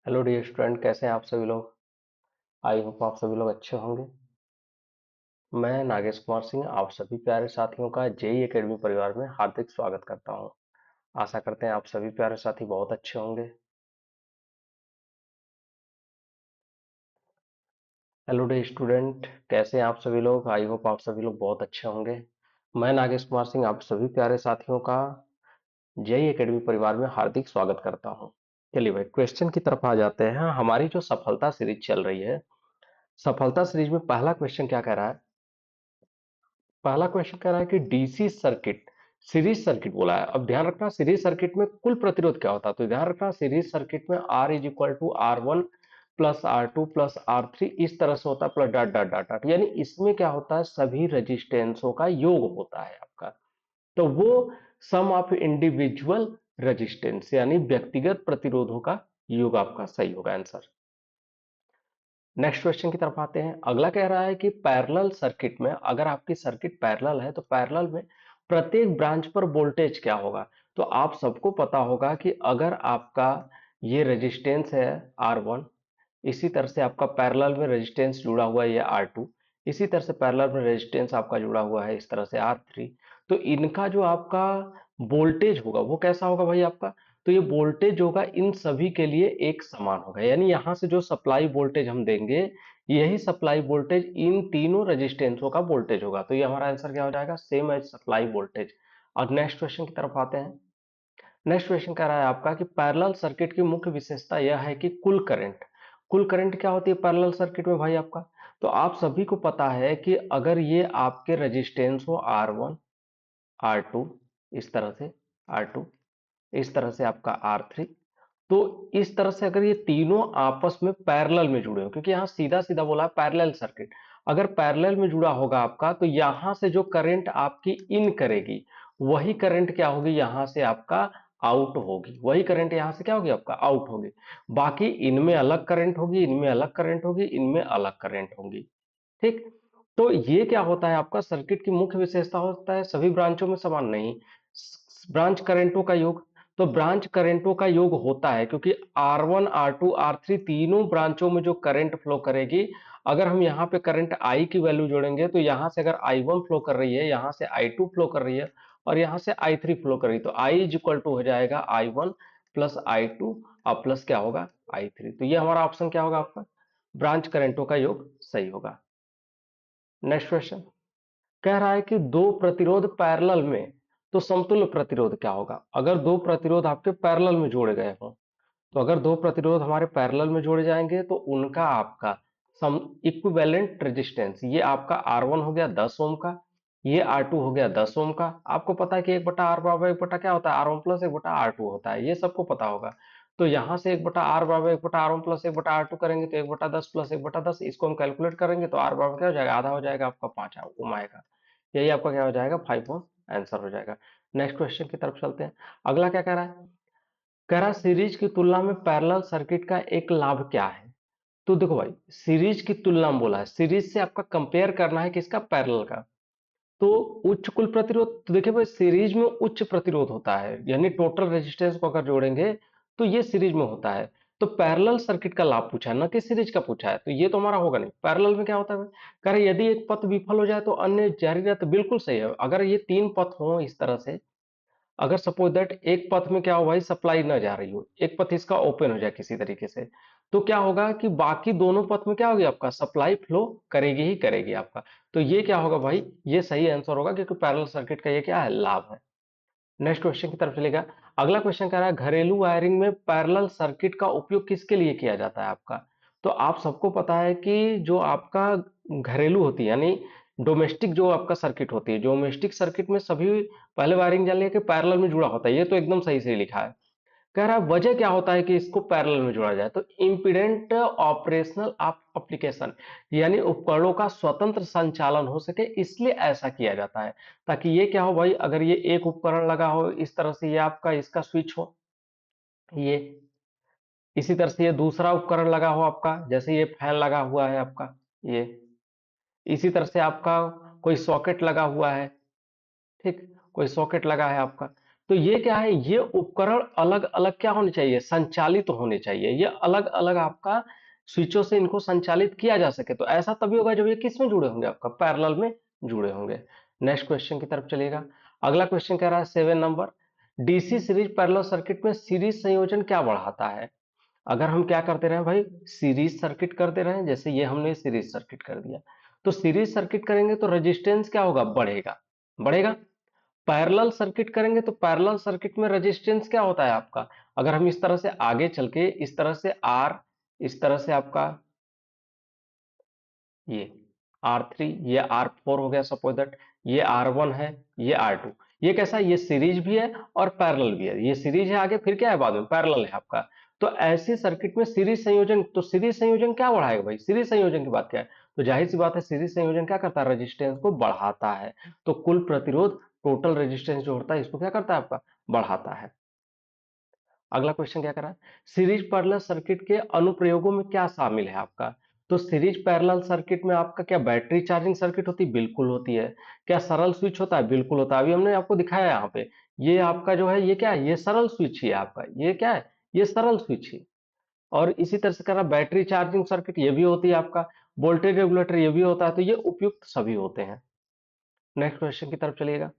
Hello dear student, कैसे हैं आप सभी लोग। आई होप आप सभी लोग अच्छे होंगे। मैं नागेश कुमार सिंह आप सभी प्यारे साथियों का जेई एकेडमी परिवार में हार्दिक स्वागत करता हूं। आशा करते हैं आप सभी प्यारे साथी बहुत अच्छे होंगे। हेलो डियर स्टूडेंट, कैसे हैं आप सभी लोग। आई होप आप सभी लोग बहुत अच्छे होंगे। मैं नागेश कुमार सिंह आप सभी प्यारे साथियों का जेई एकेडमी परिवार में हार्दिक स्वागत करता हूं। चलिए भाई, क्वेश्चन की तरफ आ जाते हैं। हमारी जो सफलता सीरीज चल रही है, सफलता सीरीज में पहला क्वेश्चन क्या कह रहा है। पहला क्वेश्चन कह रहा है कि डीसी सर्किट, सीरीज सर्किट बोला है। अब ध्यान रखना, सीरीज सर्किट में कुल प्रतिरोध क्या होता है। तो ध्यान रखना, सीरीज सर्किट में R is equal to R1 plus R2 plus R3 इस तरह से होता है, plus dot dot dot dot. यानी इसमें क्या होता है, सभी रजिस्टेंसों का योग होता है आपका। तो वो सम ऑफ इंडिविजुअल रजिस्टेंस यानी व्यक्तिगत प्रतिरोधों का योग आपका सही होगा आंसर। नेक्स्ट क्वेश्चन की तरफ आते हैं। अगला कह रहा है कि पैरेलल सर्किट में, अगर आपकी सर्किट पैरेलल है तो पैरेलल में प्रत्येक ब्रांच पर वोल्टेज क्या होगा। तो आप सबको पता होगा कि अगर आपका ये रेजिस्टेंस है R1, इसी तरह से आपका पैरेलल में रेजिस्टेंस जुड़ा हुआ है ये R2, इसी तरह से पैरेलल में रेजिस्टेंस आपका जुड़ा हुआ है इस तरह से R3। तो इनका जो आपका वोल्टेज होगा वो कैसा होगा भाई आपका। तो ये वोल्टेज होगा इन सभी के लिए एक समान होगा, यानी यहां से जो सप्लाई वोल्टेज हम देंगे, यही सप्लाई वोल्टेज इन तीनों रेजिस्टेंसों का वोल्टेज होगा। तो ये हमारा आंसर क्या हो जाएगा, सेम एज सप्लाई वोल्टेज। और नेक्स्ट क्वेश्चन की तरफ आते हैं। नेक्स्ट क्वेश्चन कह रहा है आपका कि पैरेलल सर्किट की मुख्य विशेषता यह है कि कुल करंट क्या होती है पैरेलल सर्किट में भाई आपका। तो आप सभी को पता है कि अगर ये आपके रेजिस्टेंस हो R1 R2 इस तरह से, R2 इस तरह से आपका R3, तो इस तरह से अगर ये तीनों आपस में पैरेलल में जुड़े हो, क्योंकि यहाँ सीधा सीधा बोला है पैरेलल सर्किट, अगर पैरेलल में जुड़ा होगा आपका तो यहां से जो करंट आपकी इन करेगी, वही करंट क्या होगी यहां से आपका आउट होगी। वही करंट यहां से क्या होगी आपका आउट होगी। बाकी इनमें अलग करंट होगी, इनमें अलग करंट होगी, इनमें अलग करंट होगी। ठीक। तो ये क्या होता है आपका सर्किट की मुख्य विशेषता होता है, सभी ब्रांचों में समान नहीं, ब्रांच करंटों का योग। तो ब्रांच करंटों का योग होता है क्योंकि R1 R2 R3 तीनों ब्रांचों में जो करंट फ्लो करेगी, अगर हम यहाँ पे करंट I की वैल्यू जोड़ेंगे तो यहाँ से अगर I1 फ्लो कर रही है, यहाँ से I2 फ्लो कर रही है और यहाँ से I3 फ्लो कर रही है, तो I इज इक्वल टू हो जाएगा I1 प्लस I2 और प्लस क्या होगा I3। तो ये हमारा ऑप्शन क्या होगा आपका, ब्रांच करंटों का योग सही होगा। नेक्स्ट क्वेश्चन कह रहा है कि दो प्रतिरोध पैरेलल में, तो समतुल्य प्रतिरोध क्या होगा। अगर दो प्रतिरोध आपके पैरेलल में जोड़े गए हों, तो अगर दो प्रतिरोध हमारे पैरेलल में जोड़े जाएंगे तो उनका आपका सम इक्विवेलेंट रेजिस्टेंस, ये आपका R1 हो गया 10 ओम का, ये R2 हो गया 10 ओम का। आपको पता है कि 1/R बराबर 1 बटा क्या होता है R1 प्लस 1/R2 होता है, ये सबको पता होगा। तो यहाँ से 1/R बराबर 1/R1 प्लस 1/R2 करेंगे तो 1/10 प्लस 1/10, इसको हम कैलकुलेट करेंगे तो R बराबर क्या हो जाएगा, आधा हो जाएगा आपका 5 ओम आएगा। यही आपका क्या हो जाएगा 5 ओम आंसर हो जाएगा। नेक्स्ट क्वेश्चन की तरफ चलते हैं। अगला क्या कह रहा है, कह रहा सीरीज की तुलना में पैरेलल सर्किट का एक लाभ क्या है। तो देखो भाई, सीरीज की तुलना में बोला है, सीरीज से आपका कंपेयर करना है किसका, पैरेलल का। तो उच्च कुल प्रतिरोध, तो देखिए भाई सीरीज में उच्च प्रतिरोध होता है, यानी टोटल रेजिस्टेंस को अगर जोड़ेंगे तो ये सीरीज में होता है। तो पैरेलल सर्किट का लाभ पूछा है ना कि सीरीज का पूछा है, तो ये तो हमारा होगा नहीं। पैरेलल में क्या होता है भाई, कह रहे यदि एक पथ विफल हो जाए तो अन्य जारी रहता है, बिल्कुल सही है। अगर ये तीन पथ हो इस तरह से, अगर सपोज दैट एक पथ में क्या हो भाई, सप्लाई न जा रही हो, एक पथ इसका ओपन हो जाए किसी तरीके से, तो क्या होगा कि बाकी दोनों पथ में क्या होगी आपका सप्लाई फ्लो करेगी ही करेगी आपका। तो ये क्या होगा भाई, ये सही आंसर होगा क्योंकि पैरेलल सर्किट का ये क्या है, लाभ है। नेक्स्ट क्वेश्चन की तरफ चलेगा। अगला क्वेश्चन कह रहा है घरेलू वायरिंग में पैरेलल सर्किट का उपयोग किसके लिए किया जाता है आपका। तो आप सबको पता है कि जो आपका घरेलू होती है, यानी डोमेस्टिक जो आपका सर्किट होती है, डोमेस्टिक सर्किट में सभी, पहले वायरिंग जान लिया कि पैरेलल में जुड़ा होता है, ये तो एकदम सही से लिखा है। कह रहा है वजह क्या होता है कि इसको पैरेलल में जोड़ा जाए। तो इम्पीडेंट ऑपरेशनल एप्लीकेशन, यानी उपकरणों का स्वतंत्र संचालन हो सके, इसलिए ऐसा किया जाता है। ताकि ये क्या हो भाई, अगर ये एक उपकरण लगा हो इस तरह से, ये आपका इसका स्विच हो, ये इसी तरह से ये दूसरा उपकरण लगा हो आपका, जैसे ये फैन लगा हुआ है आपका, ये इसी तरह से आपका कोई सॉकेट लगा हुआ है, ठीक, कोई सॉकेट लगा है आपका। तो ये क्या है, ये उपकरण अलग अलग क्या होने चाहिए, संचालित तो होने चाहिए, ये अलग अलग आपका स्विचों से इनको संचालित किया जा सके। तो ऐसा तभी होगा जब ये किस में जुड़े होंगे, आपका पैरेलल में जुड़े होंगे। नेक्स्ट क्वेश्चन की तरफ चलिएगा। अगला क्वेश्चन कह रहा है 7 number, DC series parallel circuit में सीरीज संयोजन क्या बढ़ाता है। अगर हम क्या करते रहे भाई, सीरीज सर्किट करते रहे, जैसे ये हमने सीरीज सर्किट कर दिया, तो सीरीज सर्किट करेंगे तो रेजिस्टेंस क्या होगा, बढ़ेगा, बढ़ेगा। पैरेलल सर्किट करेंगे तो पैरेलल सर्किट में रेजिस्टेंस क्या होता है आपका, अगर हम इस तरह से आगे चल के इस तरह से आर, इस तरह से आपका ये R3, ये R4 हो गया सपोज दैट, ये R1 है, ये R2, ये कैसा है, ये सीरीज भी है और पैरेलल भी है, ये सीरीज है आगे, फिर क्या है बाद में पैरेलल है आपका। तो ऐसे सर्किट में सीरीज संयोजन, तो सीरीज संयोजन क्या बढ़ाएगा भाई, सीरीज संयोजन की बात क्या है, तो जाहिर सी बात है सीरीज संयोजन क्या करता है, रेजिस्टेंस को बढ़ाता है। तो कुल प्रतिरोध, टोटल रेजिस्टेंस जो होता है, इसको क्या करता है आपका, बढ़ाता है। अगला क्वेश्चन क्या करा है, सीरीज पैरेलल सर्किट के अनुप्रयोगों में क्या शामिल है आपका। तो सीरीज पैरेलल सर्किट में आपका क्या बैटरी चार्जिंग सर्किट होती है, बिल्कुल होती है। क्या सरल स्विच होता है, बिल्कुल होता है, अभी हमने आपको दिखाया है यहाँ पे। ये आपका जो है, ये क्या है, ये सरल स्विच ही है आपका, ये क्या है, ये सरल स्विच ही। और इसी तरह से करा बैटरी चार्जिंग सर्किट, ये भी होती है आपका। वोल्टेज रेगुलेटर ये भी होता है, तो ये उपयुक्त सभी होते हैं। नेक्स्ट क्वेश्चन की तरफ चलिएगा।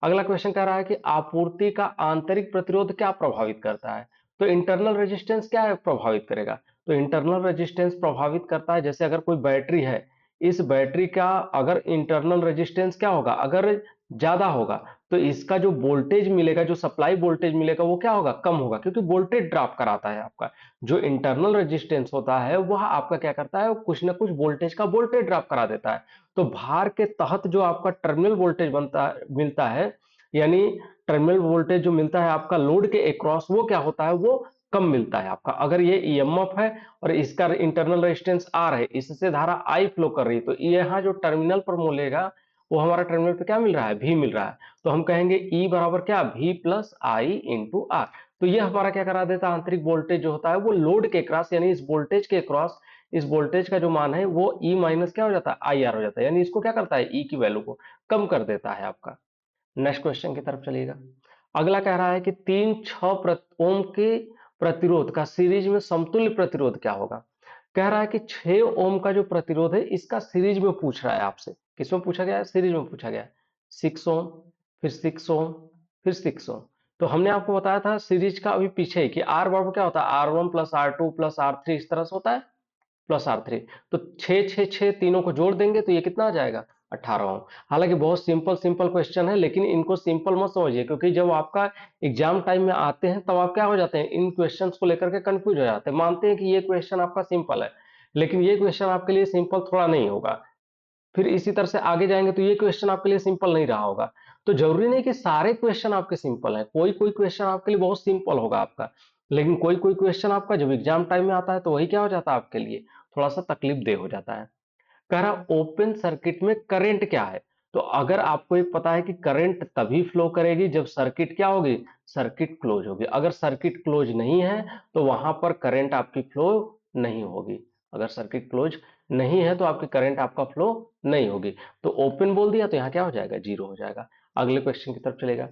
अगला क्वेश्चन कह रहा है कि आपूर्ति का आंतरिक प्रतिरोध क्या प्रभावित करता है। तो इंटरनल रेजिस्टेंस क्या है, प्रभावित करेगा। तो इंटरनल रेजिस्टेंस प्रभावित करता है, जैसे अगर कोई बैटरी है, इस बैटरी का अगर इंटरनल रेजिस्टेंस क्या होगा, अगर ज्यादा होगा, तो इसका जो वोल्टेज मिलेगा, जो सप्लाई वोल्टेज मिलेगा, वो क्या होगा, कम होगा, क्योंकि वोल्टेज ड्रॉप कराता है आपका। जो इंटरनल रेजिस्टेंस होता है वह आपका क्या करता है, कुछ ना कुछ वोल्टेज का वोल्टेज ड्रॉप करा देता है। तो भार के तहत जो आपका टर्मिनल वोल्टेज बनता मिलता है, यानी टर्मिनल वोल्टेज जो मिलता है आपका लोड के अक्रॉस, वो क्या होता है, वो कम मिलता है आपका। अगर ये ईएमएफ है और इसका इंटरनल रेजिस्टेंस आर है, इससे धारा आई फ्लो कर रही है, तो यहाँ जो टर्मिनल पर मिलेगा, वो हमारा टर्मिनल पे क्या मिल रहा है, भी मिल रहा है। तो हम कहेंगे ई बराबर क्या, भी प्लस आई इंटू आर। तो ये हमारा क्या करा देता है, आंतरिक वोल्टेज जो होता है वो लोड के क्रॉस, यानी इस वोल्टेज के क्रॉस, इस वोल्टेज का जो मान है वो ई माइनस क्या हो जाता है, आई आर हो जाता है, यानी इसको क्या करता है, ई की वैल्यू को कम कर देता है आपका। नेक्स्ट क्वेश्चन की तरफ चलिएगा। अगला कह रहा है कि 3-6 ओम के प्रतिरोध का सीरीज में समतुल्य प्रतिरोध क्या होगा। कह रहा है कि 6 ओम का जो प्रतिरोध है, इसका सीरीज में पूछ रहा है आपसे। किसमें पूछा गया है, सीरीज में पूछा गया है। 6 ओम, फिर 6 ओम, फिर 6 ओम। तो हमने आपको बताया था सीरीज का अभी पीछे कि आर बराबर क्या होता है, R1 plus R2 plus R3, इस तरह से होता है, प्लस R3। तो 6 6 6 तीनों को जोड़ देंगे तो ये कितना आ जाएगा, 18 ओम। हालांकि बहुत सिंपल सिंपल क्वेश्चन है, लेकिन इनको सिंपल मत समझिए, क्योंकि जब आपका एग्जाम टाइम में आते हैं तब आप क्या हो जाते हैं, इन क्वेश्चंस को लेकर के कंफ्यूज हो जाते हैं। मानते हैं कि ये क्वेश्चन आपका सिंपल है, लेकिन ये क्वेश्चन आपके लिए सिंपल थोड़ा नहीं होगा। फिर इसी तरह से आगे जाएंगे तो ये क्वेश्चन आपके लिए सिंपल नहीं रहा होगा। तो जरूरी नहीं कि सारे क्वेश्चन आपके सिंपल हैं, कोई कोई क्वेश्चन आपके लिए बहुत सिंपल होगा आपका, लेकिन कोई कोई क्वेश्चन आपका जब एग्जाम टाइम में आता है तो वही क्या हो जाता है, आपके लिए थोड़ा सा तकलीफ दे हो जाता है। कह रहा ओपन सर्किट में करंट क्या है। तो अगर आपको एक पता है कि करंट तभी फ्लो करेगी जब सर्किट क्या होगी, सर्किट क्लोज होगी। अगर सर्किट क्लोज नहीं है तो वहां पर करंट आपकी फ्लो नहीं होगी। अगर सर्किट क्लोज नहीं है तो आपकी करंट आपका फ्लो नहीं होगी। तो ओपन बोल दिया तो यहाँ क्या हो जाएगा, जीरो हो जाएगा। अगले क्वेश्चन की तरफ चलेगा।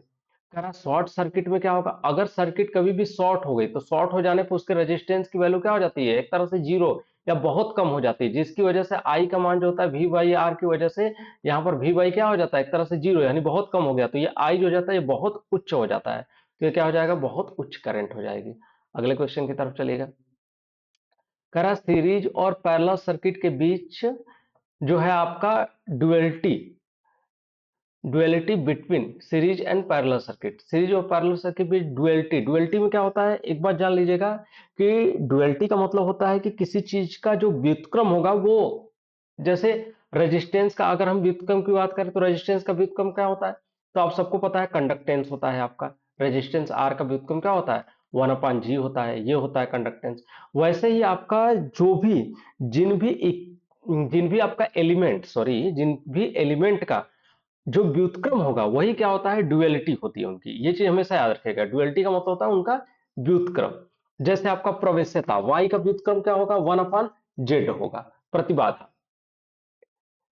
कह रहा शॉर्ट सर्किट में क्या होगा, अगर सर्किट कभी भी शॉर्ट हो गई तो शॉर्ट हो जाने पर उसके रेजिस्टेंस की वैल्यू क्या हो जाती है, एक तरह से जीरो या बहुत कम हो जाती है, जिसकी वजह से आई का मान जो होता है वी बाई आर की वजह से यहाँ पर वी बाई क्या हो जाता है, एक तरह से जीरो, यानी बहुत कम हो गया। तो ये आई जो हो जाता है ये बहुत उच्च हो जाता है, तो ये क्या हो जाएगा, बहुत उच्च करंट हो जाएगी। अगले क्वेश्चन की तरफ चलेगा। कह रहा सीरीज और पैरेलल सर्किट के बीच जो है आपका duality, duality between series and parallel circuit, series और पैरेलल सर्किट बीच ड्युअलिटी, ड्युअलिटी में क्या होता है, एक बात जान लीजिएगा कि ड्युअलिटी का मतलब होता है कि किसी चीज का जो व्युत्क्रम होगा वो, जैसे रेजिस्टेंस का अगर हम व्युत्क्रम की बात करें तो रेजिस्टेंस का व्युत्क्रम क्या होता है, तो आप सबको पता है कंडक्टेंस होता है आपका। रेजिस्टेंस आर का व्युत्क्रम क्या होता है, 1/G होता है, ये होता है कंडक्टेंस। वैसे ही आपका जो भी, जिन भी जिन भी आपका एलिमेंट, सॉरी, जिन भी एलिमेंट का जो व्युत्क्रम होगा वही क्या होता है, ड्युअलिटी होती है उनकी। ये चीज हमेशा याद रखेगा, ड्युअलिटी का मतलब होता है उनका व्युत्क्रम। जैसे आपका प्रवेश्यता, वाई का व्युत्क्रम क्या होगा, 1/Z होगा। प्रतिबाधा,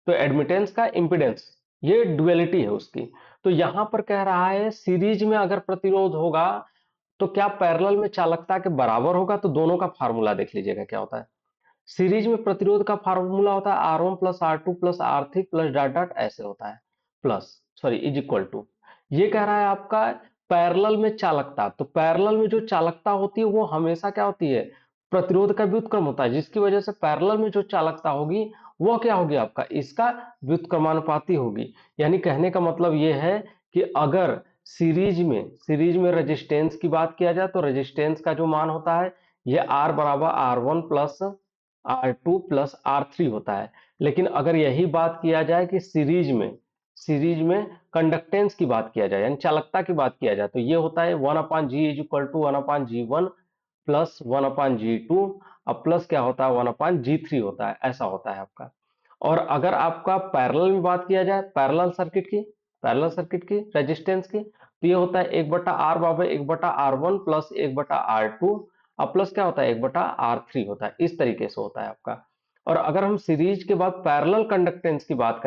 तो एडमिटेंस का इंपिडेंस, ये ड्युअलिटी है उसकी। तो यहां पर कह रहा है सीरीज में अगर प्रतिरोध होगा तो क्या पैरेलल में चालकता के बराबर होगा? तो दोनों का फार्मूला देख लीजिएगा क्या होता है। सीरीज में प्रतिरोध का फार्मूला होता है R1 plus R2 plus R3 plus dot dot ऐसे होता है, plus sorry is equal to. ये कह रहा है आपका पैरेलल में चालकता, तो पैरेलल में जो चालकता होती है वो हमेशा क्या होती है? प्रतिरोध का व्युत्क्रम होता है, जिसकी वजह से पैरेलल में जो चालकता होगी वो क्या होगी आपका? इसका व्युत्क्रमानुपाती होगी। यानी कहने का मतलब ये है कि अगर सीरीज में रेजिस्टेंस की बात किया जाए तो रेजिस्टेंस का जो मान होता है ये R बराबर R1 plus R2 plus R3 होता है। लेकिन अगर यही बात किया जाए कि सीरीज में कंडक्टेंस की बात किया जाए यानी चालकता की बात किया जाए तो ये होता है 1/G is equal to 1/G1 plus 1/G2 और प्लस क्या होता है 1/G3 होता है, ऐसा होता है आपका। और अगर आपका पैरेलल में बात किया जाए पैरेलल सर्किट की रेजिस्टेंस की तो ये होता है 1/R बराबर 1/R1 प्लस 1/R2 और प्लस क्या होता है 1/R3 होता है। इस तरीके से होता है आपका। और अगर हम सीरीज के बाद पैरेलल में कंडक्टेंस की बात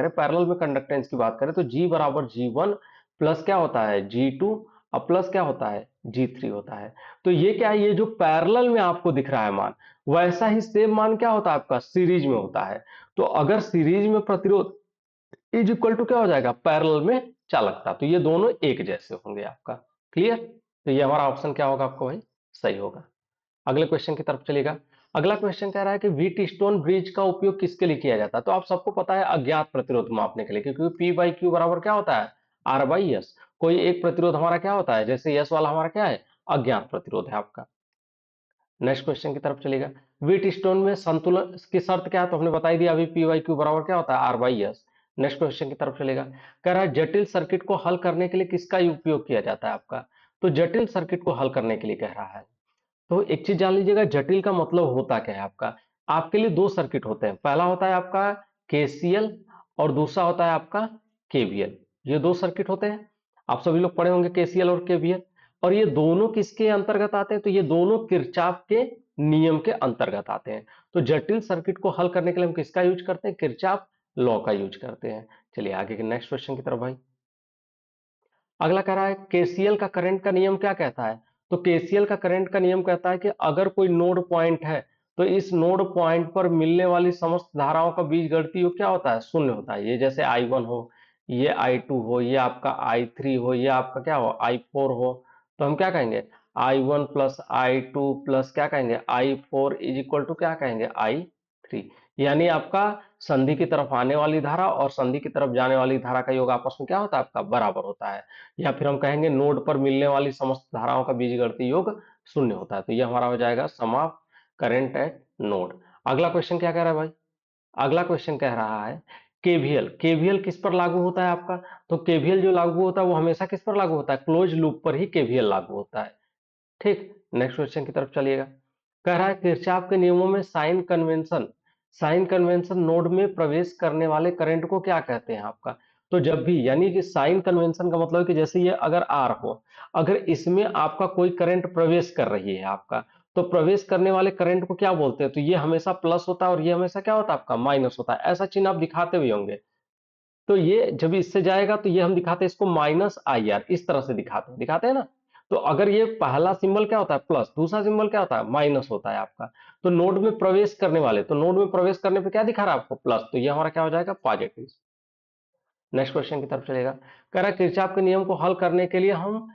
करें तो G बराबर G1 प्लस क्या होता है G2 और प्लस क्या होता है G3 होता है। तो ये क्या है, ये जो पैरेलल में आपको दिख रहा है मान, वैसा ही सेम मान क्या होता है आपका सीरीज में होता है। तो अगर सीरीज में प्रतिरोध इज इक्वल टू क्या हो जाएगा पैरेलल में चालकता, तो ये दोनों एक जैसे होंगे आपका। क्लियर? तो ये हमारा ऑप्शन क्या होगा आपको भाई? सही होगा। अगले क्वेश्चन की तरफ चलेगा। अगला क्वेश्चन कह रहा है कि व्हीट स्टोन ब्रिज का उपयोग किसके लिए किया जाता है? तो आप सबको पता है अज्ञात प्रतिरोध मापने के लिए, क्योंकि पी बाई क्यू बराबर क्या होता है आर बाई एस। कोई एक प्रतिरोध हमारा क्या होता है, जैसे यस वाला हमारा क्या है अज्ञात प्रतिरोध है आपका। नेक्स्ट क्वेश्चन की तरफ चलेगा। व्हीट स्टोन में संतुलन की शर्त क्या है? तो हमने बता ही दिया अभी पी वाई क्यू बराबर क्या होता है R by S. Next question की तरफ चलेगा। कह रहा है जटिल सर्किट को हल करने के लिए किसका उपयोग किया जाता है आपका? तो जटिल सर्किट को हल करने के लिए कह रहा है, तो एक चीज जान लीजिएगा जटिल का मतलब होता क्या है आपका। आपके लिए दो सर्किट होते हैं, पहला होता है आपका केसीएल और दूसरा होता है आपका केवीएल। ये दो सर्किट होते हैं, आप सभी लोग पढ़े होंगे केसीएल और केवीएल। और ये दोनों किसके अंतर्गत आते हैं? तो ये दोनों किरचॉफ के नियम के अंतर्गत आते हैं। तो जटिल सर्किट को हल करने के लिए हम किसका यूज करते हैं? किरचॉफ लॉ का यूज करते हैं। चलिए आगे के नेक्स्ट क्वेश्चन की तरफ भाई। अगला कह रहा है केसीएल का करंट का नियम क्या कहता है? तो केसीएल का करंट का नियम कहता है कि अगर कोई नोड पॉइंट है तो इस नोड पॉइंट पर मिलने वाली समस्त धाराओं का बीजगणितीय योग क्या होता है? शून्य होता है। ये जैसे I1 हो, ये I2 हो, ये आपका I3 हो, ये आपका क्या हो I4 हो, तो हम क्या कहेंगे I1 प्लस I2 प्लस क्या कहेंगे I4 इज इक्वल टू क्या कहेंगे I3। यानी आपका संधि की तरफ आने वाली धारा और संधि की तरफ जाने वाली धारा का योग आपस में क्या होता है आपका बराबर होता है। या फिर हम कहेंगे नोड पर मिलने वाली समस्त धाराओं का बीजगणितीय योग शून्य होता है। तो ये हमारा हो जाएगा सम ऑफ करंट एट नोड। अगला क्वेश्चन क्या कह रहा है भाई? अगला क्वेश्चन कह रहा है केवीएल। केवीएल किस पर लागू होता है आपका? तो केवीएल जो लागू होता है वो हमेशा किस पर लागू होता है? क्लोज लूप पर ही केवीएल लागू होता है। ठीक, नेक्स्ट क्वेश्चन की तरफ चलिएगा। कह रहा है किरचॉफ के नियमों में साइन कन्वेंशन नोड में प्रवेश करने वाले करंट को क्या कहते हैं आपका? तो जब भी यानी कि साइन कन्वेंशन का मतलब है कि जैसे ये अगर आर हो, अगर इसमें आपका कोई करंट प्रवेश कर रही है आपका, तो प्रवेश करने वाले करंट को क्या बोलते हैं? तो ये हमेशा प्लस होता है और ये हमेशा क्या होता है आपका माइनस होता है। ऐसा चिन्ह आप दिखाते भी होंगे। तो ये जब इससे जाएगा तो ये हम दिखाते हैं इसको माइनस आई आर, इस तरह से दिखाते हैं ना। तो अगर ये पहला सिंबल क्या होता है प्लस, दूसरा सिंबल क्या होता है माइनस होता है आपका। तो नोड में प्रवेश करने वाले, तो नोड में प्रवेश करने पे क्या दिखा रहा है आपको प्लस, तो ये हमारा क्या हो जाएगा पॉजिटिव। नेक्स्ट क्वेश्चन की तरफ चलेगा। कह रहा है किरचॉफ के नियम को हल करने के लिए हम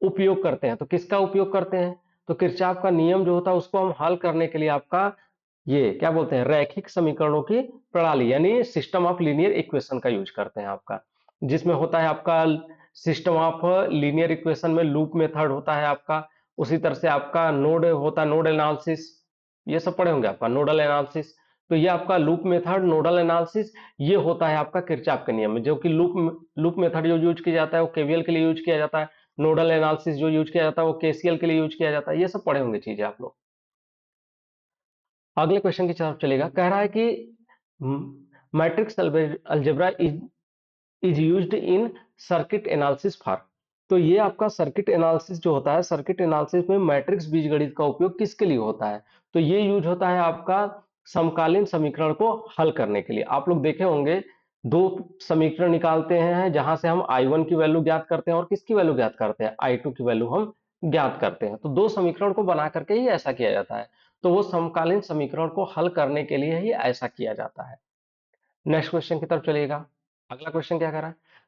उपयोग करते हैं, तो किसका उपयोग करते हैं? तो किरचॉफ का नियम जो होता है उसको हम हल करने के लिए आपका ये क्या बोलते हैं रैखिक समीकरणों की प्रणाली यानी सिस्टम ऑफ लीनियर इक्वेशन का यूज करते हैं आपका, जिसमें होता है आपका सिस्टम ऑफ लीनियर इक्वेशन में लूप मेथड होता है आपका। उसी तरह से आपका नोड होता है नोड एनालिसिस, ये सब पढ़े होंगे आपका नोडल एनालिसिस। तो ये आपका लूप मेथड नोडल एनालिसिस ये होता है आपका किरचॉफ के नियम में, जो कि लूप मेथड जो यूज किया जाता है वो केवीएल के लिए यूज किया जाता है। नोडल एनालिसिस जो यूज किया जाता है वो केसीएल के लिए यूज किया जाता है। ये सब पढ़े होंगे चीजें आप लोग। अगले क्वेश्चन की तरफ चलेगा। कह रहा है कि matrix algebra is used in circuit analysis for. तो ये आपका सर्किट एनालिसिस जो होता है, सर्किट एनालिसिस में मैट्रिक्स बीजगणित का उपयोग किसके लिए होता है? तो ये यूज होता है आपका समकालीन समीकरण को हल करने के लिए। आप लोग देखे होंगे दो समीकरण निकालते हैं जहां से हम I1 की वैल्यू ज्ञात करते हैं और किसकी वैल्यू ज्ञात करते हैं, I2 की वैल्यू हम ज्ञात करते हैं। तो दो समीकरण को बना करके ही ऐसा किया जाता है। तो वो समकालीन समीकरण को हल करने के लिए ही ऐसा किया जाता है। नेक्स्ट क्वेश्चन की तरफ चलिएगा। अगला क्वेश्चन क्या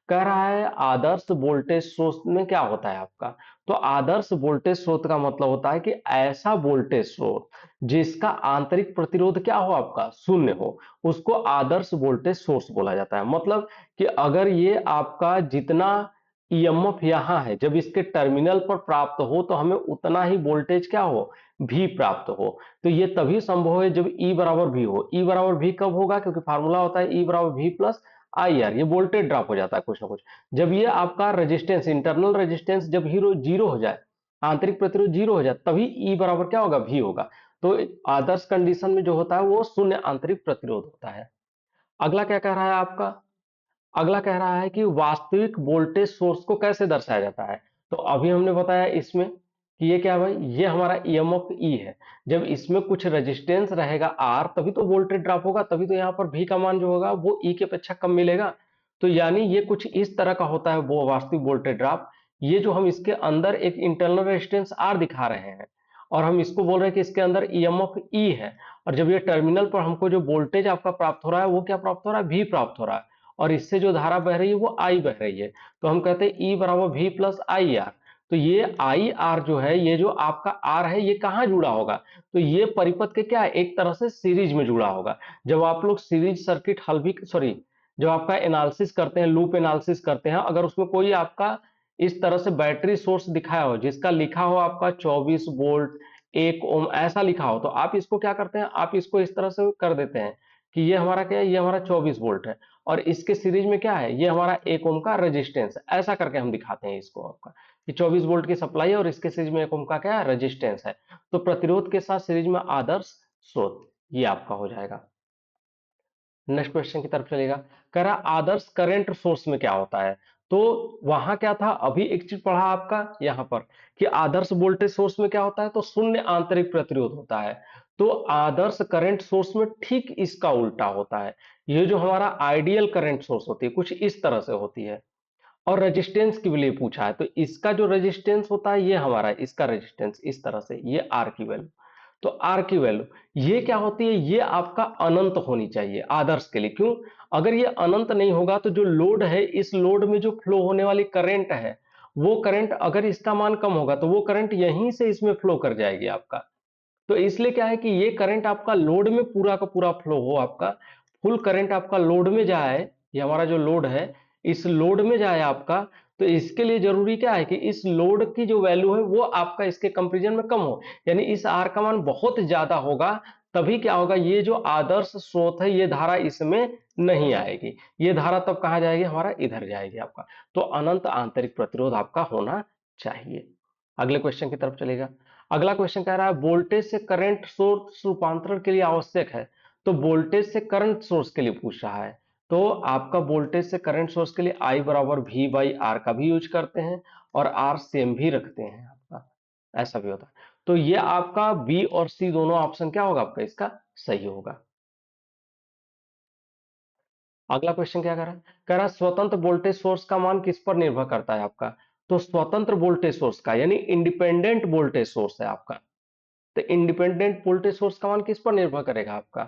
कह रहा है आदर्श वोल्टेज स्रोत में क्या होता है आपका। तो आदर्श वोल्टेज स्रोत का मतलब होता है कि ऐसा वोल्टेज स्रोत जिसका आंतरिक प्रतिरोध क्या हो, आपका शून्य हो, उसको आदर्श वोल्टेज सोर्स बोला जाता है। मतलब कि अगर ये आपका जितना ईएमएफ यहाँ है जब इसके टर्मिनल पर प्राप्त हो तो हमें उतना ही वोल्टेज क्या हो, भी प्राप्त हो। तो ये तभी संभव है जब E बराबर भी हो। E बराबर भी कब होगा, क्योंकि फार्मूला होता है E बराबर भी प्लस आई आर। ये वोल्टेज ड्रॉप हो जाता है कुछ ना कुछ जब ये आपका रेजिस्टेंस, इंटरनल रेजिस्टेंस जब हीरो जीरो हो जाए, आंतरिक प्रतिरोध जीरो हो जाए, तभी E बराबर क्या होगा, भी होगा। तो आदर्श कंडीशन में जो होता है वो शून्य आंतरिक प्रतिरोध होता है। अगला क्या कह रहा है आपका, अगला कह रहा है कि वास्तविक वोल्टेज सोर्स को कैसे दर्शाया जाता है। तो अभी हमने बताया इसमें कि ये क्या है भाई, ये हमारा ईएमएफ ई है। जब इसमें कुछ रेजिस्टेंस रहेगा आर तभी तो वोल्टेज ड्रॉप होगा, तभी तो यहाँ पर भी का मान जो होगा वो ई के अपेक्षा कम मिलेगा। तो यानी ये कुछ इस तरह का होता है वो वास्तविक वोल्टेज ड्रॉप। ये जो हम इसके अंदर एक इंटरनल रेजिस्टेंस आर दिखा रहे हैं और हम इसको बोल रहे हैं कि इसके अंदर ईएमएफ ई है, और जब ये टर्मिनल पर हमको जो वोल्टेज आपका प्राप्त हो रहा है वो क्या प्राप्त हो रहा है, भी प्राप्त हो रहा है, और इससे जो धारा बह रही है वो आई बह रही है। तो हम कहते हैं ई बराबर भी प्लस आई आर। तो ये आई आर जो है, ये जो आपका आर है, ये कहाँ जुड़ा होगा, तो ये परिपथ के क्या है, एक तरह से सीरीज में जुड़ा होगा। जब आप लोग सीरीज सर्किट हल भी सॉरी जब आपका एनालिसिस करते हैं, लूप एनालिसिस करते हैं, अगर उसमें कोई आपका इस तरह से बैटरी सोर्स दिखाया हो जिसका लिखा हो आपका 24 वोल्ट 1 ओम ऐसा लिखा हो, तो आप इसको क्या करते हैं, आप इसको इस तरह से कर देते हैं कि ये हमारा क्या है, ये हमारा 24 वोल्ट है और इसके सीरीज में क्या है, ये हमारा 1 ओम का रेजिस्टेंस है। ऐसा करके हम दिखाते हैं इसको आपका कि 24 वोल्ट की सप्लाई है और इसके सीरीज में 1 ओम का क्या है, रेजिस्टेंस है। तो प्रतिरोध के साथ सीरीज में आदर्श स्रोत, ये आपका हो जाएगा। नेक्स्ट क्वेश्चन की तरफ चलेगा। कह रहा आदर्श करंट सोर्स में क्या होता है। तो वहां क्या था, अभी एक चीज पढ़ा आपका यहाँ पर कि आदर्श वोल्टेज सोर्स में क्या होता है, तो शून्य आंतरिक प्रतिरोध होता है। तो आदर्श करंट सोर्स में ठीक इसका उल्टा होता है। ये जो हमारा आइडियल करंट सोर्स होती है कुछ इस तरह से होती है। और रेजिस्टेंस के लिए पूछा है, तो इसका जो रेजिस्टेंस होता है ये हमारा, इसका रेजिस्टेंस इस तरह से, ये आर की वैल्यू। तो आर की वैल्यू ये क्या होती है, ये आपका अनंत होनी चाहिए आदर्श के लिए। क्यों, अगर ये अनंत नहीं होगा तो जो लोड है, इस लोड में जो फ्लो होने वाली करंट है, वो करंट अगर इसका मान कम होगा तो वो करंट यहीं से इसमें फ्लो कर जाएगी आपका। तो इसलिए क्या है कि ये करंट आपका लोड में पूरा का पूरा फ्लो हो, आपका फुल करंट आपका लोड में जाए। ये हमारा जो लोड है इस लोड में जाए आपका। तो इसके लिए जरूरी क्या है कि इस लोड की जो वैल्यू है वो आपका इसके कंपेरिजन में कम हो, यानी इस आर का मान बहुत ज्यादा होगा। तभी क्या होगा, ये जो आदर्श स्रोत है ये धारा इसमें नहीं आएगी, ये धारा तब कहाँ जाएगी, हमारा इधर जाएगी आपका। तो अनंत आंतरिक प्रतिरोध आपका होना चाहिए। अगले क्वेश्चन की तरफ चलेगा। अगला क्वेश्चन कह रहा है वोल्टेज से करंट सोर्स रूपांतरण के लिए आवश्यक है। तो वोल्टेज से करंट सोर्स के लिए पूछ रहा है। तो आपका वोल्टेज से करंट सोर्स के लिए आई बराबर वी बाई आर का भी यूज करते हैं और आर सेम भी रखते हैं आपका, ऐसा भी होता है। तो ये आपका बी और सी दोनों ऑप्शन क्या होगा, आपका इसका सही होगा। अगला क्वेश्चन क्या कह रहा है स्वतंत्र वोल्टेज सोर्स का मान किस पर निर्भर करता है आपका। तो स्वतंत्र वोल्टेज सोर्स का यानी इंडिपेंडेंट वोल्टेज सोर्स है आपका। तो इंडिपेंडेंट वोल्टेज सोर्स का मान किस पर निर्भर करेगा आपका।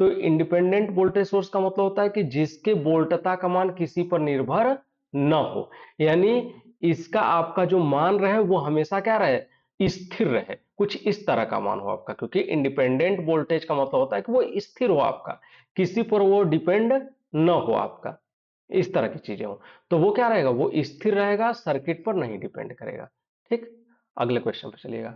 तो इंडिपेंडेंट वोल्टेज सोर्स का मतलब होता है कि जिसके वोल्टता का मान किसी पर निर्भर न हो, यानी इसका आपका जो मान रहे वो हमेशा क्या रहे, स्थिर रहे, कुछ इस तरह का मान हो आपका। क्योंकि इंडिपेंडेंट वोल्टेज का मतलब होता है कि वो स्थिर हो आपका, किसी पर वो डिपेंड न हो आपका, इस तरह की चीजें हो। तो वो क्या रहेगा, वो स्थिर रहेगा, सर्किट पर नहीं डिपेंड करेगा। ठीक, अगले क्वेश्चन पर चलिएगा।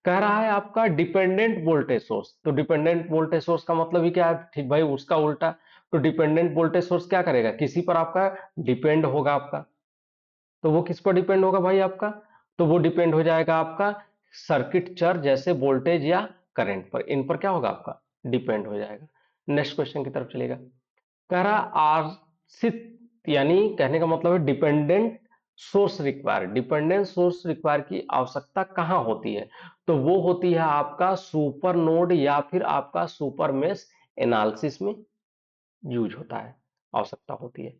कह रहा है आपका डिपेंडेंट वोल्टेज सोर्स। तो डिपेंडेंट वोल्टेज सोर्स का मतलब ही क्या है, ठीक भाई उसका उल्टा। तो डिपेंडेंट वोल्टेज सोर्स क्या करेगा, किसी पर आपका डिपेंड होगा आपका। तो वो किस पर डिपेंड होगा भाई आपका, तो वो डिपेंड हो जाएगा आपका सर्किट चर जैसे वोल्टेज या करंट पर, इन पर क्या होगा आपका डिपेंड हो जाएगा। नेक्स्ट क्वेश्चन की तरफ चलेगा। कह रहा आश्रित, यानी कहने का मतलब है dependent source require, dependent source require की आवश्यकता कहाँ होती है। तो वो होती है आपका सुपर नोड या फिर आपका सुपर मेश एनालिसिस में यूज होता है। आवश्यकता होती है।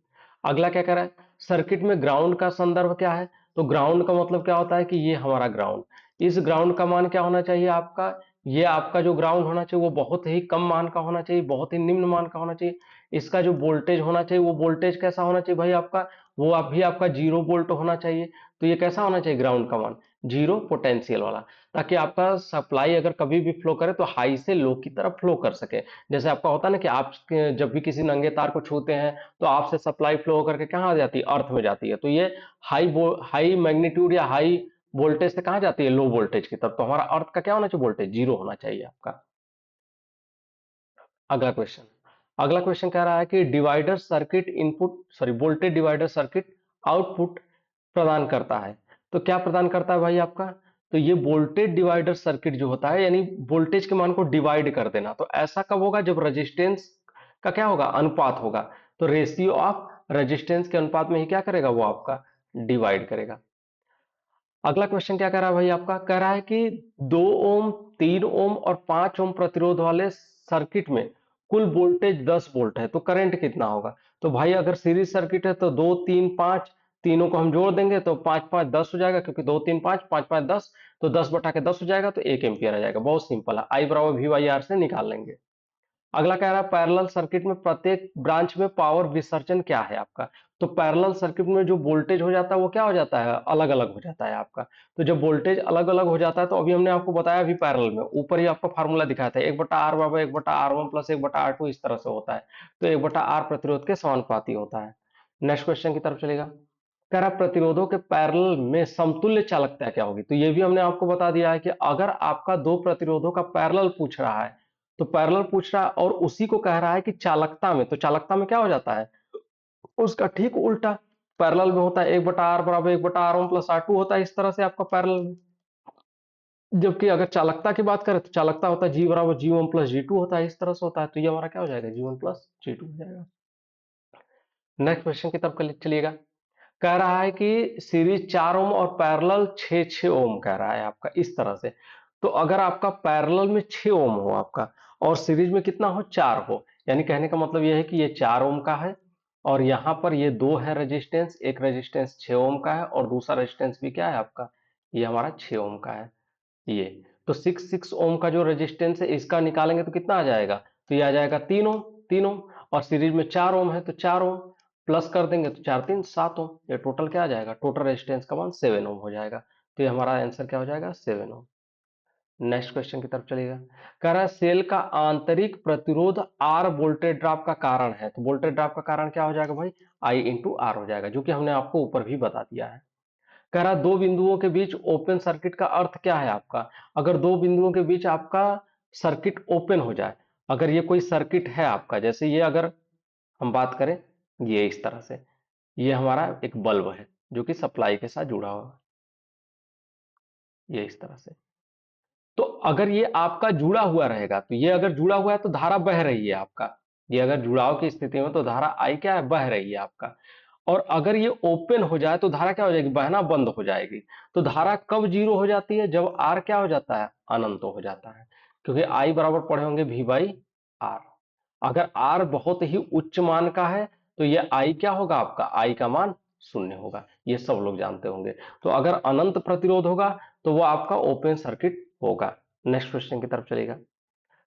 अगला क्या कह रहा है, सर्किट में ग्राउंड का संदर्भ क्या है, तो ग्राउंड का मतलब क्या होता है कि ये हमारा ग्राउंड, इस ग्राउंड का मान क्या होना चाहिए आपका, ये आपका जो ग्राउंड होना चाहिए वो बहुत ही कम मान का होना चाहिए, बहुत ही निम्न मान का होना चाहिए। इसका जो वोल्टेज होना चाहिए वो वोल्टेज कैसा होना चाहिए भाई आपका, वो अभी आपका 0 वोल्ट होना चाहिए। तो ये कैसा होना चाहिए ग्राउंड का मान, 0 पोटेंशियल वाला, ताकि आपका सप्लाई अगर कभी भी फ्लो करे तो हाई से लो की तरफ फ्लो कर सके। जैसे आपका होता है ना कि आप जब भी किसी नंगे तार को छूते हैं तो आपसे सप्लाई फ्लो होकर के कहाँ आ जाती है, अर्थ में जाती है। तो ये हाई मैग्नीट्यूड या हाई वोल्टेज से कहाँ जाती है, लो वोल्टेज की तरफ। तो हमारा अर्थ का क्या होना चाहिए, वोल्टेज 0 होना चाहिए आपका। अगला क्वेश्चन, अगला क्वेश्चन कह रहा है कि divider circuit input sorry voltage divider circuit output प्रदान करता है। तो क्या प्रदान करता है भाई आपका, तो ये वोल्टेज डिवाइडर सर्किट जो होता है, यानी वोल्टेज के मान को डिवाइड कर देना। तो ऐसा कब होगा, जब रेजिस्टेंस का क्या होगा, अनुपात होगा। तो रेशियो ऑफ रेजिस्टेंस के अनुपात में ही क्या करेगा, वो आपका डिवाइड करेगा। अगला क्वेश्चन क्या कह रहा है भाई आपका, कह रहा है कि 2 ओम, 3 ओम और 5 ओम प्रतिरोध वाले सर्किट में कुल वोल्टेज 10 वोल्ट है, तो करंट कितना होगा। तो भाई अगर सीरीज सर्किट है तो 2 3 5, तीनों को हम जोड़ देंगे तो 5 5 10 हो जाएगा, क्योंकि 2 3 5 5 5 10, तो 10/10 हो जाएगा, तो 1 एम्पियर आ जाएगा। बहुत सिंपल है, आई बराबर वी बाई आर से निकाल लेंगे। अगला कह रहा है पैरेलल सर्किट में प्रत्येक ब्रांच में पावर विसर्जन क्या है आपका। तो पैरेलल सर्किट में जो वोल्टेज हो जाता है वो क्या हो जाता है, अलग अलग हो जाता है आपका। तो जब वोल्टेज अलग अलग हो जाता है तो अभी हमने आपको बताया, अभी पैरेलल में ऊपर ही आपका फार्मूला दिखाया था, 1/R बराबर 1/R1 प्लस 1/R2, इस तरह से होता है। तो 1/R प्रतिरोध के समानुपाती होता है। नेक्स्ट क्वेश्चन की तरफ चलेगा, कह रहा प्रतिरोधों के पैरेलल में समतुल्य चालकता क्या होगी। तो ये भी हमने आपको बता दिया है कि अगर आपका दो प्रतिरोधों का पैरेलल पूछ रहा है, तो पैरेलल पूछ रहा है और उसी को कह रहा है कि चालकता में, तो चालकता में क्या हो जाता है, उसका ठीक उल्टा। पैरेलल में होता है 1/R बराबर 1/R1 प्लस R2 होता है, इस तरह से आपका पैरेलल में। जबकि अगर चालकता की बात करें तो चालकता होता है G बराबर G1 प्लस G2 होता है, इस तरह से होता है। तो ये हमारा क्या हो जाएगा, G1 प्लस G2 हो जाएगा। नेक्स्ट क्वेश्चन की तरफ चलिएगा, कह रहा है कि सीरीज 4 ओम और पैरेलल 6 6 ओम कह रहा है आपका, इस तरह से। तो अगर आपका पैरेलल में 6 ओम हो आपका और सीरीज में कितना हो, 4 हो, यानी कहने का मतलब यह है कि ये 4 ओम का है और यहाँ पर ये दो है रेजिस्टेंस, एक रेजिस्टेंस 6 ओम का है और दूसरा रेजिस्टेंस भी क्या है आपका, ये हमारा 6 ओम का है। ये तो 6 6 ओम का जो रेजिस्टेंस है इसका निकालेंगे तो कितना आ जाएगा, तो ये आ जाएगा 3 ओम, 3 ओम। और सीरीज में 4 ओम है तो 4 ओम प्लस कर देंगे तो 4 3 7 ओम, ये टोटल क्या आ जाएगा, टोटल रेजिस्टेंस का मान 7 ओम हो जाएगा। तो ये हमारा आंसर क्या हो जाएगा, 7 ओम। नेक्स्ट क्वेश्चन की तरफ चलिएगा, कह रहा है सेल का आंतरिक प्रतिरोध आर वोल्टेज ड्रॉप का कारण है। तो वोल्टेज ड्रॉप का कारण क्या हो जाएगा भाई, आई इंटू आर हो जाएगा, जो कि हमने आपको ऊपर भी बता दिया है। कह रहा दो बिंदुओं के बीच ओपन सर्किट का अर्थ क्या है आपका। अगर दो बिंदुओं के बीच आपका सर्किट ओपन हो जाए, अगर ये कोई सर्किट है आपका, जैसे ये अगर हम बात करें, ये इस तरह से, ये हमारा एक बल्ब है जो कि सप्लाई के साथ जुड़ा हुआ है, ये इस तरह से। तो अगर ये आपका जुड़ा हुआ रहेगा, तो ये अगर जुड़ा हुआ है तो धारा बह रही है आपका, ये अगर जुड़ाव की स्थिति में तो धारा आई क्या है, बह रही है आपका। और अगर ये ओपन हो जाए तो धारा क्या हो जाएगी, बहना बंद हो जाएगी। तो धारा कब जीरो हो जाती है, जब आर क्या हो जाता है, अनंत हो जाता है। क्योंकि आई बराबर पढ़े होंगे वी बाई आर। अगर आर बहुत ही उच्च मान का है तो ये आई क्या होगा आपका, आई का मान शून्य होगा, ये सब लोग जानते होंगे। तो अगर अनंत प्रतिरोध होगा तो वो आपका ओपन सर्किट होगा। नेक्स्ट क्वेश्चन की तरफ चलेगा,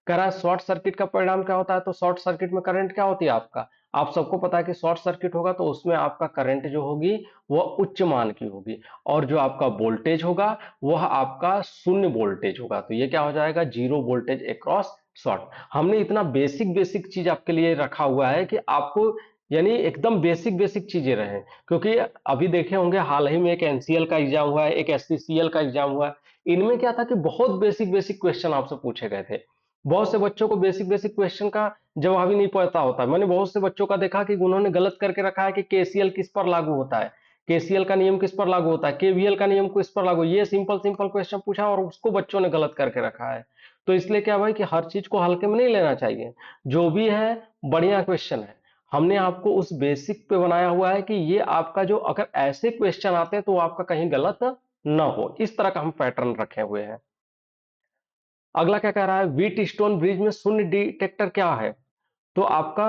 कह रहा है शॉर्ट सर्किट का परिणाम क्या होता है। तो शॉर्ट सर्किट में करंट क्या होती है आपका, आप सबको पता है कि शॉर्ट सर्किट होगा तो उसमें आपका करंट जो होगी वह उच्च मान की होगी, और जो आपका वोल्टेज होगा वह आपका शून्य वोल्टेज होगा। तो ये क्या हो जाएगा, 0 वोल्टेज अक्रॉस शॉर्ट। हमने इतना बेसिक बेसिक चीज आपके लिए रखा हुआ है कि आपको यानी एकदम बेसिक बेसिक चीजें रहे, क्योंकि अभी देखे होंगे हाल ही में एक एनसीएल का एग्जाम हुआ है, एक एससीसीएल का एग्जाम हुआ है। इनमें क्या था कि बहुत बेसिक बेसिक क्वेश्चन आपसे पूछे गए थे। बहुत से बच्चों को बेसिक बेसिक क्वेश्चन का जवाब ही नहीं पता होता है। मैंने बहुत से बच्चों का देखा कि उन्होंने गलत करके रखा है कि केसीएल किस पर लागू होता है, केसीएल का नियम किस पर लागू होता है, केवीएल का नियम किस पर लागू, ये सिंपल सिंपल क्वेश्चन पूछा और उसको बच्चों ने गलत करके रखा है। तो इसलिए क्या भाई कि हर चीज को हल्के में नहीं लेना चाहिए, जो भी है बढ़िया क्वेश्चन है। हमने आपको उस बेसिक पे बनाया हुआ है कि ये आपका जो अगर ऐसे क्वेश्चन आते हैं तो आपका कहीं गलत ना हो, इस तरह का हम पैटर्न रखे हुए हैं। अगला क्या कह रहा है, व्हीट स्टोन ब्रिज में शून्य डिटेक्टर क्या है। तो आपका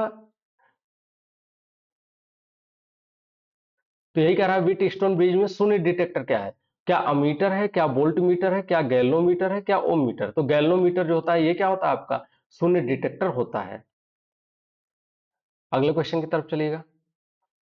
तो यही कह रहा है व्हीट स्टोन ब्रिज में शून्य डिटेक्टर क्या है? क्या अमीटर है, क्या वोल्ट मीटर है, क्या गैल्वोमीटर है, क्या ओम मीटर? तो गैल्वोमीटर जो होता है ये क्या होता है आपका शून्य डिटेक्टर होता है। अगले क्वेश्चन की तरफ चलिएगा।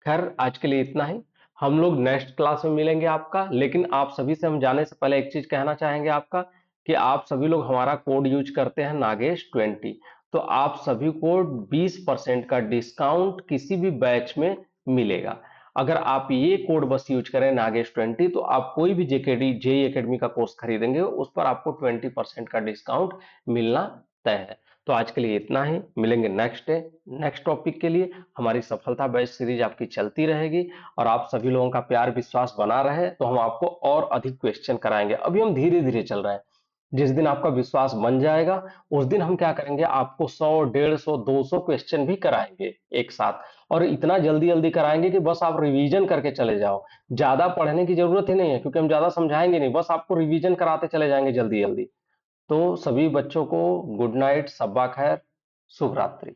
खैर आज के लिए इतना ही, हम लोग नेक्स्ट क्लास में मिलेंगे आपका। लेकिन आप सभी से हम जाने से पहले एक चीज कहना चाहेंगे आपका, कि आप सभी लोग हमारा कोड यूज करते हैं नागेश 20, तो आप सभी को 20% का डिस्काउंट किसी भी बैच में मिलेगा। अगर आप ये कोड बस यूज करें नागेश 20, तो आप कोई भी जेकेडी जेई एकेडमी का कोर्स खरीदेंगे उस पर आपको 20% का डिस्काउंट मिलना तय है। तो आज के लिए इतना ही, मिलेंगे नेक्स्ट डे नेक्स्ट टॉपिक के लिए। हमारी सफलता बैच सीरीज आपकी चलती रहेगी, और आप सभी लोगों का प्यार विश्वास बना रहे तो हम आपको और अधिक क्वेश्चन कराएंगे। अभी हम धीरे धीरे चल रहे हैं, जिस दिन आपका विश्वास बन जाएगा उस दिन हम क्या करेंगे, आपको 100 150 200 क्वेश्चन भी कराएंगे एक साथ। और इतना जल्दी जल्दी कराएंगे कि बस आप रिवीजन करके चले जाओ। ज्यादा पढ़ने की जरूरत ही नहीं है, क्योंकि हम ज्यादा समझाएंगे नहीं, बस आपको रिवीजन कराते चले जाएंगे जल्दी जल्दी। तो सभी बच्चों को गुड नाइट, शब्बा खैर, शुभ रात्रि।